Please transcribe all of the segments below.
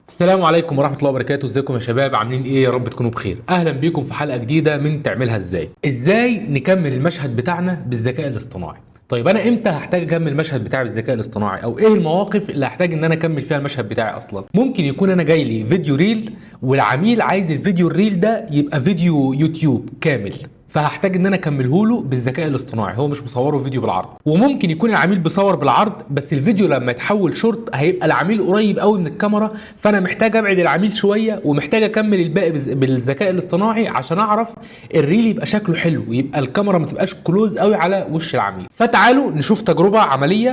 السلام عليكم ورحمة الله وبركاته. ازيكم يا شباب؟ عاملين ايه؟ يا رب تكونوا بخير. اهلا بيكم في حلقة جديدة من تعملها ازاي نكمل المشهد بتاعنا بالذكاء الاصطناعي. طيب انا امتى هحتاج اكمل المشهد بتاعي بالذكاء الاصطناعي، او ايه المواقف اللي هحتاج ان انا اكمل فيها المشهد بتاعي اصلا؟ ممكن يكون انا جاي لي فيديو ريل والعميل عايز الفيديو الريل ده يبقى فيديو يوتيوب كامل، فهحتاج ان انا اكمله له بالذكاء الاصطناعي، هو مش مصوره فيديو بالعرض. وممكن يكون العميل بيصور بالعرض بس الفيديو لما يتحول شورت هيبقى العميل قريب قوي من الكاميرا، فانا محتاج ابعد العميل شويه ومحتاج اكمل الباقي بالذكاء الاصطناعي عشان اعرف الريل يبقى شكله حلو، يبقى الكاميرا ما تبقاش كلوز قوي على وش العميل. فتعالوا نشوف تجربه عمليه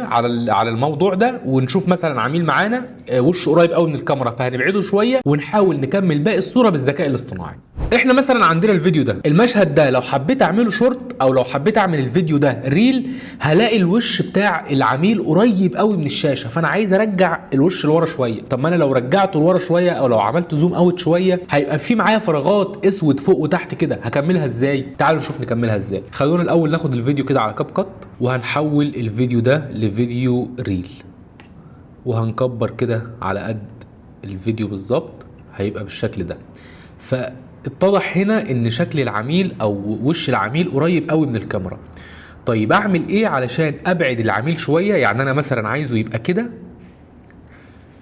على الموضوع ده، ونشوف مثلا عميل معانا وشه قريب قوي من الكاميرا فهنبعده شويه ونحاول نكمل باقي الصوره بالذكاء الاصطناعي. احنا مثلا عندنا الفيديو ده، المشهد ده لو حبيت اعمله شورت او لو حبيت اعمل الفيديو ده ريل هلاقي الوش بتاع العميل قريب قوي من الشاشه، فانا عايز ارجع الوش لورا شويه. طب ما انا لو رجعته لورا شويه او لو عملت زوم اوت شويه هيبقى في معايا فراغات اسود فوق وتحت كده، هكملها ازاي؟ تعالوا نشوف نكملها ازاي. خلونا الاول ناخد الفيديو كده على كاب كات وهنحول الفيديو ده لفيديو ريل، وهنكبر كده على قد الفيديو بالظبط، هيبقى بالشكل ده. فاتضح هنا ان شكل العميل او وش العميل قريب قوي من الكاميرا. طيب اعمل ايه علشان ابعد العميل شويه؟ يعني انا مثلا عايزه يبقى كده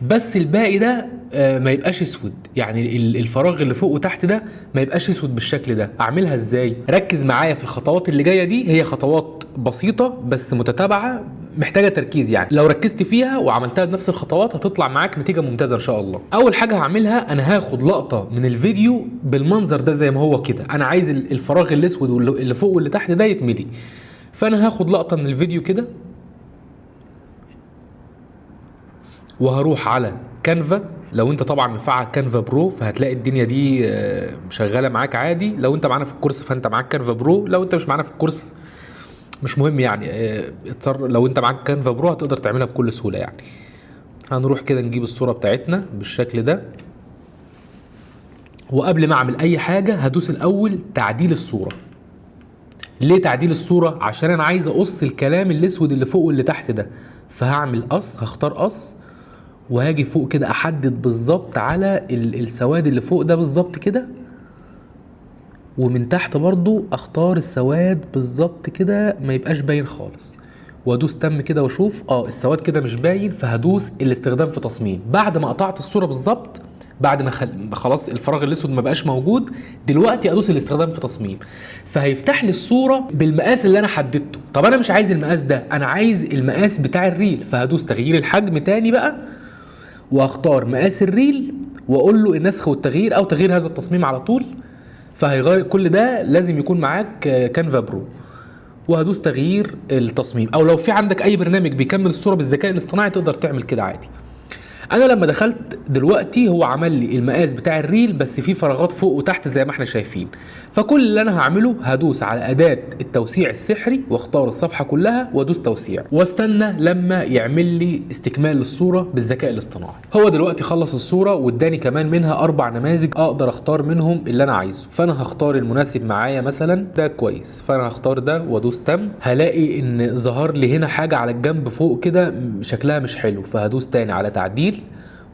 بس الباقي ده ما يبقاش اسود، يعني الفراغ اللي فوق وتحت ده ما يبقاش اسود بالشكل ده. اعملها ازاي؟ ركز معايا في الخطوات اللي جايه دي، هي خطوات بسيطه بس متتابعه محتاجه تركيز، يعني لو ركزت فيها وعملتها بنفس الخطوات هتطلع معاك نتيجه ممتازه ان شاء الله. اول حاجه هعملها انا هاخد لقطه من الفيديو بالمنظر ده زي ما هو كده، انا عايز الفراغ الاسود واللي فوق واللي تحت ده يتملي، فانا هاخد لقطه من الفيديو كده وهروح على كانفا. لو انت طبعا مفعل كانفا برو فهتلاقي الدنيا دي شغاله معاك عادي. لو انت معانا في الكورس فانت معاك كانفا برو، لو انت مش معانا في الكورس مش مهم يعني. لو انت معاك كانفا برو هتقدر تعملها بكل سهوله يعني. هنروح كده نجيب الصوره بتاعتنا بالشكل ده، وقبل ما اعمل اي حاجه هدوس الاول تعديل الصوره. ليه تعديل الصوره؟ عشان انا عايز اقص الكلام الاسود اللي فوق واللي تحت ده، فهعمل قص، هختار قص وهاجي فوق كده احدد بالظبط على السواد اللي فوق ده بالظبط كده، ومن تحت برضو اختار السواد بالظبط كده ما يبقاش باين خالص، وادوس تم كده واشوف السواد كده مش باين، فهدوس الاستخدام في تصميم. بعد ما قطعت الصورة بالظبط، بعد ما خلاص الفراغ الاسود ما بقاش موجود، دلوقتي ادوس الاستخدام في تصميم فهيفتح لي الصورة بالمقاس اللي انا حددته. طب انا مش عايز المقاس ده، انا عايز المقاس بتاع الريل، فهدوس تغيير الحجم تاني بقى واختار مقاس الريل واقول له النسخ والتغيير او تغيير هذا التصميم على طول، فهيغير. كل ده لازم يكون معاك كانفا برو، وهدوس تغيير التصميم. او لو في عندك اي برنامج بيكمل الصوره بالذكاء الاصطناعي تقدر تعمل كده عادي. انا لما دخلت دلوقتي هو عمل لي المقاس بتاع الريل بس فيه فراغات فوق وتحت زي ما احنا شايفين. فكل اللي انا هعمله هدوس على اداة التوسيع السحري واختار الصفحة كلها وادوس توسيع واستنى لما يعمل لي استكمال للصورة بالذكاء الاصطناعي. هو دلوقتي خلص الصورة واداني كمان منها 4 نماذج اقدر اختار منهم اللي انا عايزه، فانا هختار المناسب معايا مثلا ده كويس، فانا هختار ده وادوس تم. هلاقي ان ظهر لي هنا حاجة على الجنب فوق كده شكلها مش حلو، فهدوس تاني على تعديل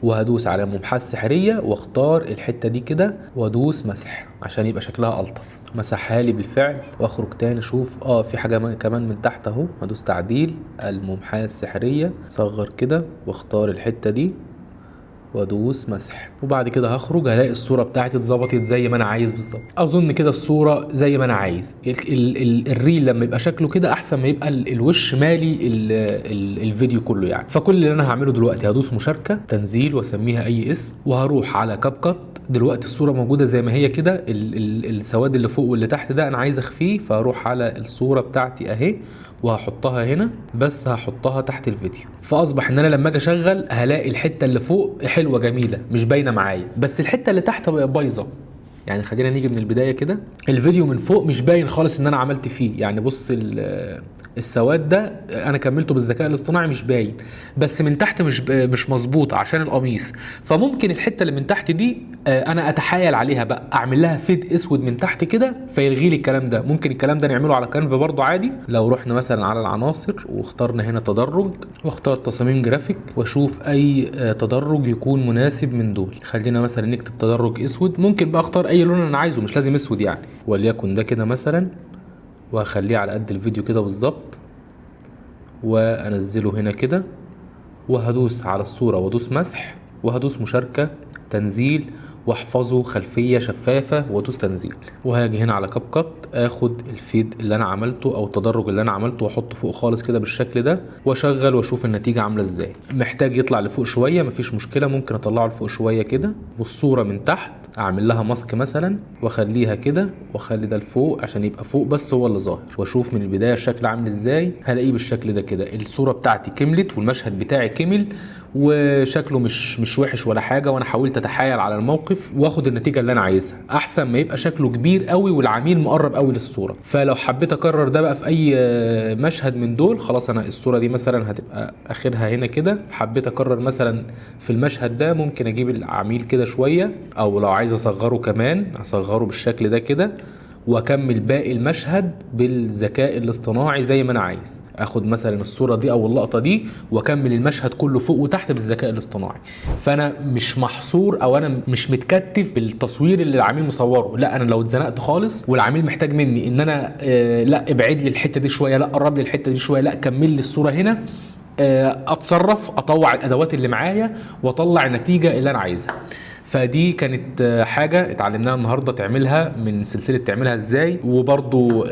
وهدوس على مبحث سحرية واختار الحتة دي كده وادوس مسح عشان يبقى شكلها ألطف. مسحها لي بالفعل واخرج تاني اشوف في حاجة كمان من تحت اهو. هدوس تعديل المبحث السحرية، صغر كده واختار الحتة دي وادوس مسح، وبعد كده هخرج هلاقي الصوره بتاعتي اتظبطت زي ما انا عايز بالظبط. اظن كده الصوره زي ما انا عايز. الريل لما يبقى شكله كده احسن ما يبقى الوش مالي الفيديو كله يعني. فكل اللي انا هعمله دلوقتي هدوس مشاركه تنزيل واسميها اي اسم، وهروح على كاب كات. دلوقتي الصوره موجوده زي ما هي كده، السواد اللي فوق واللي تحت ده انا عايز اخفيه، فهروح على الصوره بتاعتي اهي وهحطها هنا، بس هحطها تحت الفيديو. فاصبح ان انا لما اجي اشغل هلاقي الحته اللي فوق حلوه جميله مش باينه معايا، بس الحته اللي تحت بقى بايظه. يعني خلينا نيجي من البدايه كده. الفيديو من فوق مش باين خالص ان انا عملت فيه، يعني بص السواد ده انا كملته بالذكاء الاصطناعي مش باين، بس من تحت مش مظبوط عشان القميص. فممكن الحته اللي من تحت دي انا اتحايل عليها بقى، اعمل لها فيد اسود من تحت كده فيلغي لي الكلام ده. ممكن الكلام ده نعمله على كانفا برضو عادي. لو رحنا مثلا على العناصر واخترنا هنا تدرج، واختار تصاميم جرافيك، واشوف اي تدرج يكون مناسب من دول. خلينا مثلا نكتب تدرج اسود، ممكن بقى اختار اي لون انا عايزه، مش لازم اسود يعني، وليكن ده كده مثلا، وهخليه على قد الفيديو كده بالظبط، وانزله هنا كده، وهدوس على الصورة وادوس مسح، وهدوس مشاركة تنزيل، واحفظه خلفية شفافة، وادوس تنزيل. وهاجي هنا على كاب كات، اخد الفيد اللي انا عملته او التدرج اللي انا عملته واحطه فوق خالص كده بالشكل ده، واشغل واشوف النتيجة عاملة ازاي. محتاج يطلع لفوق شوية، مفيش مشكلة، ممكن اطلعه لفوق شوية كده. والصورة من تحت اعمل لها ماسك مثلا، واخليها كده، واخلي ده لفوق عشان يبقى فوق بس هو اللي ظاهر، واشوف من البداية الشكل عامل ازاي. هلاقيه بالشكل ده كده. الصورة بتاعتي كملت والمشهد بتاعي كمل، وشكله مش وحش ولا حاجه، وانا حاولت اتحايل على الموقف واخد النتيجه اللي انا عايزها، احسن ما يبقى شكله كبير قوي والعميل مقرب قوي للصوره. فلو حبيت اكرر ده بقى في اي مشهد من دول، خلاص انا الصوره دي مثلا هتبقى اخرها هنا كده. حبيت اكرر مثلا في المشهد ده، ممكن اجيب العميل كده شويه، او لو عايز اصغره كمان اصغره بالشكل ده كده، واكمل باقي المشهد بالذكاء الاصطناعي زي ما انا عايز. اخد مثلا الصوره دي او اللقطه دي واكمل المشهد كله فوق وتحت بالذكاء الاصطناعي. فانا مش محصور او انا مش متكتف بالتصوير اللي العميل مصوره، لا انا لو اتزنقت خالص والعميل محتاج مني ان انا لا ابعد لي الحته دي شويه، لا قرب لي الحته دي شويه، لا كمل لي الصوره هنا، اتصرف اطوع الادوات اللي معايا واطلع النتيجه اللي انا عايزها. فدي كانت حاجة اتعلمناها النهاردة تعملها من سلسلة تعملها ازاي. وبرضو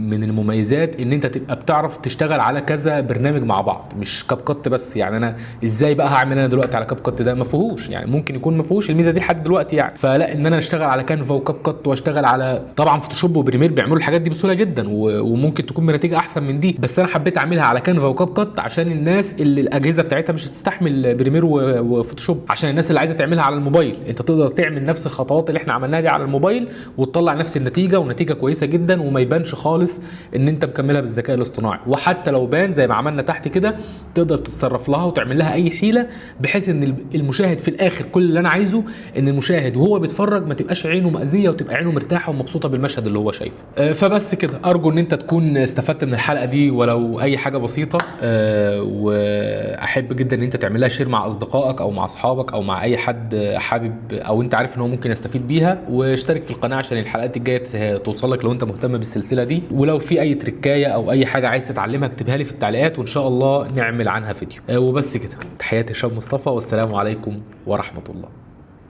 من المميزات ان انت تبقى بتعرف تشتغل على كذا برنامج مع بعض، مش كاب كات بس. يعني انا ازاي بقى هعمل انا دلوقتي على كاب كات ده؟ ما فيهوش يعني، ممكن يكون ما فيهوش الميزة دي لحد دلوقتي يعني. فلا ان انا اشتغل على كانفا وكاب كات، واشتغل على طبعا فوتوشوب وبريمير بيعملوا الحاجات دي بسهولة جدا، وممكن تكون بنتيجة احسن من دي. بس انا حبيت اعملها على كانفا وكاب كات عشان الناس اللي الاجهزة بتاعتها مش هتستحمل بريمير وفوتوشوب، عشان الناس اللي عايزة تعملها على الموبايل انت تقدر تعمل نفس الخطوات اللي احنا عملناها دي على الموبايل وتطلع نفس النتيجه، ونتيجه كويسه جدا، وما يبانش خالص ان انت مكملها بالذكاء الاصطناعي. وحتى لو بان زي ما عملنا تحت كده، تقدر تتصرف لها وتعمل لها اي حيله بحيث ان المشاهد في الاخر كل اللي انا عايزه ان المشاهد وهو بيتفرج ما تبقاش عينه مأذيه، وتبقى عينه مرتاحه ومبسوطه بالمشهد اللي هو شايفه. فبس كده، ارجو ان انت تكون استفدت من الحلقه دي ولو اي حاجه بسيطه. واحب جدا ان انت تعملها شير مع اصدقائك او مع اصحابك او مع اي حد حابب او انت عارف ان هو ممكن يستفيد بيها. واشترك في القناه عشان الحلقات الجايه توصلك لو انت مهتم بالسلسله دي. ولو في اي تريكايه او اي حاجه عايز تتعلمها اكتبها لي في التعليقات، وان شاء الله نعمل عنها فيديو. وبس كده، تحياتي هشام مصطفى، والسلام عليكم ورحمه الله.